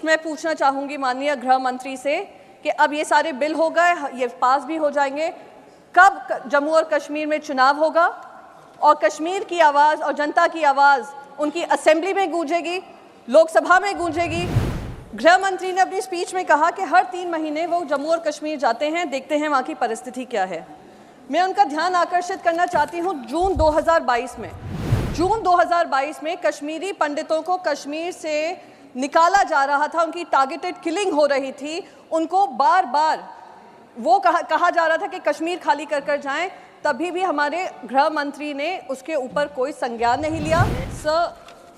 मैं पूछना चाहूंगी माननीय गृह मंत्री से कि अब ये सारे बिल हो गए, ये पास भी हो जाएंगे, कब जम्मू और कश्मीर में चुनाव होगा और कश्मीर की आवाज़ और जनता की आवाज़ उनकी असेंबली में गूंजेगी, लोकसभा में गूंजेगी। गृह मंत्री ने अपनी स्पीच में कहा कि हर 3 महीने वो जम्मू और कश्मीर जाते हैं, देखते हैं वहाँ की परिस्थिति क्या है। मैं उनका ध्यान आकर्षित करना चाहती हूँ जून 2022 में कश्मीरी पंडितों को कश्मीर से निकाला जा रहा था, उनकी टारगेटेड किलिंग हो रही थी, उनको बार बार वो कहा जा रहा था कि कश्मीर खाली कर कर जाएं, तभी भी हमारे गृह मंत्री ने उसके ऊपर कोई संज्ञान नहीं लिया।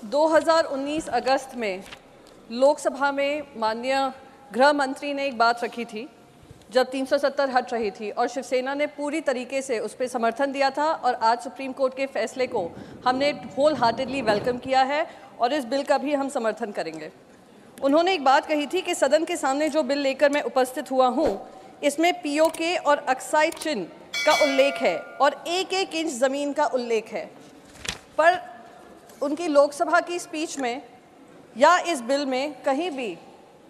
2019 अगस्त में लोकसभा में माननीय गृह मंत्री ने एक बात रखी थी जब 370 हट रही थी और शिवसेना ने पूरी तरीके से उस पर समर्थन दिया था और आज सुप्रीम कोर्ट के फैसले को हमने होल हार्टेडली वेलकम किया है और इस बिल का भी हम समर्थन करेंगे। उन्होंने एक बात कही थी कि सदन के सामने जो बिल लेकर मैं उपस्थित हुआ हूँ इसमें पीओके और अक्साई चिन्ह का उल्लेख है और 1-1 इंच ज़मीन का उल्लेख है, पर उनकी लोकसभा की स्पीच में या इस बिल में कहीं भी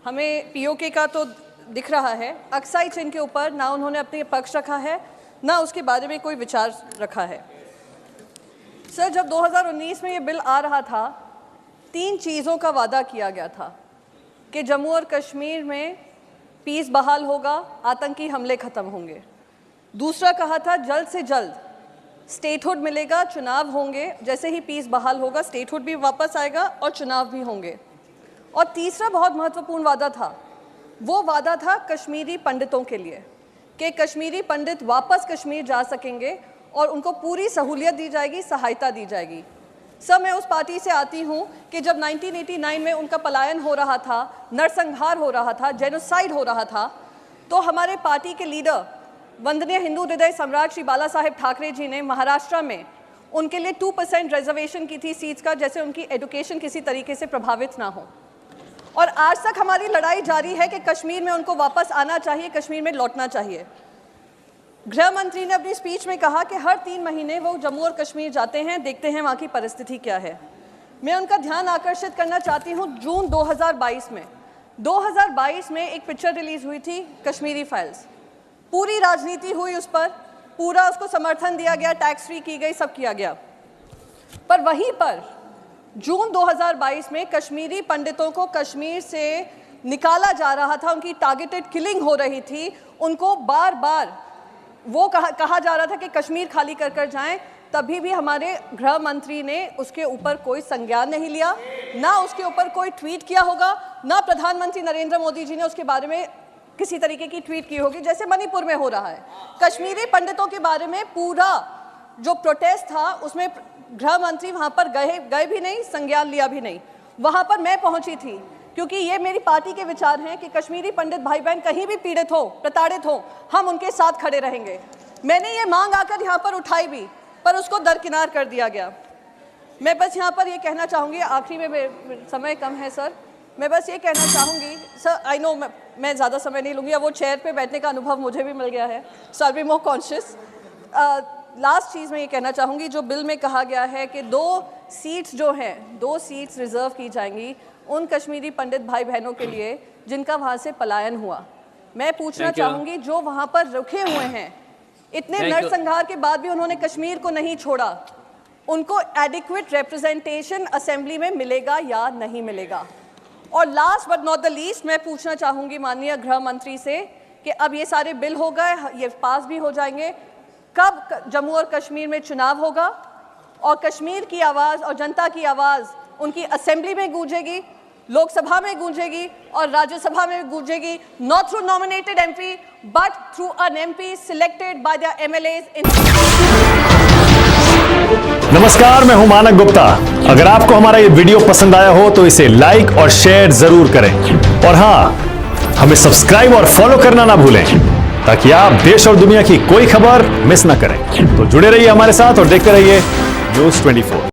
हमें पीओके का तो दिख रहा है, अक्साई चिन्ह के ऊपर ना उन्होंने अपने पक्ष रखा है ना उसके बारे में कोई विचार रखा है। सर, जब 2019 में ये बिल आ रहा था 3 चीज़ों का वादा किया गया था कि जम्मू और कश्मीर में पीस बहाल होगा, आतंकी हमले ख़त्म होंगे। दूसरा कहा था जल्द से जल्द स्टेटहुड मिलेगा, चुनाव होंगे, जैसे ही पीस बहाल होगा स्टेटहुड भी वापस आएगा और चुनाव भी होंगे। और तीसरा बहुत महत्वपूर्ण वादा था, वो वादा था कश्मीरी पंडितों के लिए कि कश्मीरी पंडित वापस कश्मीर जा सकेंगे और उनको पूरी सहूलियत दी जाएगी, सहायता दी जाएगी। सर, मैं उस पार्टी से आती हूँ कि जब 1989 में उनका पलायन हो रहा था, नरसंहार हो रहा था, जेनोसाइड हो रहा था, तो हमारे पार्टी के लीडर वंदनीय हिंदू हृदय सम्राट श्री बाला साहेब ठाकरे जी ने महाराष्ट्र में उनके लिए 2% रिजर्वेशन की थी सीट्स का, जैसे उनकी एजुकेशन किसी तरीके से प्रभावित ना हो। और आज तक हमारी लड़ाई जारी है कि कश्मीर में उनको वापस आना चाहिए, कश्मीर में लौटना चाहिए। गृह मंत्री ने अपनी स्पीच में कहा कि हर 3 महीने वो जम्मू और कश्मीर जाते हैं, देखते हैं वहाँ की परिस्थिति क्या है। मैं उनका ध्यान आकर्षित करना चाहती हूँ जून 2022 में एक पिक्चर रिलीज़ हुई थी, कश्मीरी फाइल्स। पूरी राजनीति हुई उस पर, पूरा उसको समर्थन दिया गया, टैक्स फ्री की गई, सब किया गया। पर वहीं पर जून 2022 में कश्मीरी पंडितों को कश्मीर से निकाला जा रहा था, उनकी टारगेटेड किलिंग हो रही थी, उनको बार बार वो कहा जा रहा था कि कश्मीर खाली कर कर जाएं, तभी भी हमारे गृह मंत्री ने उसके ऊपर कोई संज्ञान नहीं लिया, ना उसके ऊपर कोई ट्वीट किया होगा, ना प्रधानमंत्री नरेंद्र मोदी जी ने उसके बारे में किसी तरीके की ट्वीट की होगी, जैसे मणिपुर में हो रहा है। कश्मीरी पंडितों के बारे में पूरा जो प्रोटेस्ट था उसमें गृह मंत्री वहाँ पर गए भी नहीं, संज्ञान लिया भी नहीं। वहाँ पर मैं पहुँची थी क्योंकि ये मेरी पार्टी के विचार हैं कि कश्मीरी पंडित भाई बहन कहीं भी पीड़ित हो, प्रताड़ित हो, हम उनके साथ खड़े रहेंगे। मैंने ये मांग आकर यहाँ पर उठाई भी, पर उसको दरकिनार कर दिया गया। मैं बस यहाँ पर ये कहना चाहूँगी, आखिरी में समय कम है सर, मैं बस ये कहना चाहूँगी सर, आई नो मैं ज़्यादा समय नहीं लूँगी, अब वो चेयर पे बैठने का अनुभव मुझे भी मिल गया है, सो आई बी मोर कॉन्शियस। लास्ट चीज़ मैं ये कहना चाहूँगी, जो बिल में कहा गया है कि 2 सीट्स रिज़र्व की जाएंगी उन कश्मीरी पंडित भाई बहनों के लिए जिनका वहाँ से पलायन हुआ। मैं पूछना चाहूँगी, जो वहाँ पर रुके हुए हैं, इतने नरसंहार के बाद भी उन्होंने कश्मीर को नहीं छोड़ा, उनको एडिक्वेट रिप्रेजेंटेशन असेंबली में मिलेगा या नहीं मिलेगा। और last but not the least, मैं पूछना चाहूँगी माननीय गृह मंत्री से कि अब ये सारे बिल हो गए, ये पास भी हो जाएंगे, कब जम्मू और कश्मीर में चुनाव होगा और कश्मीर की आवाज़ और जनता की आवाज़ उनकी असेंबली में गूंजेगी, लोकसभा में गूंजेगी और राज्यसभा में गूंजेगी, not through nominated MP but through an MP selected by the MLAs in. नमस्कार, मैं हूं मानक गुप्ता। अगर आपको हमारा ये वीडियो पसंद आया हो तो इसे लाइक और शेयर जरूर करें और हां, हमें सब्सक्राइब और फॉलो करना ना भूलें ताकि आप देश और दुनिया की कोई खबर मिस ना करें। तो जुड़े रहिए हमारे साथ और देखते रहिए न्यूज़ 24।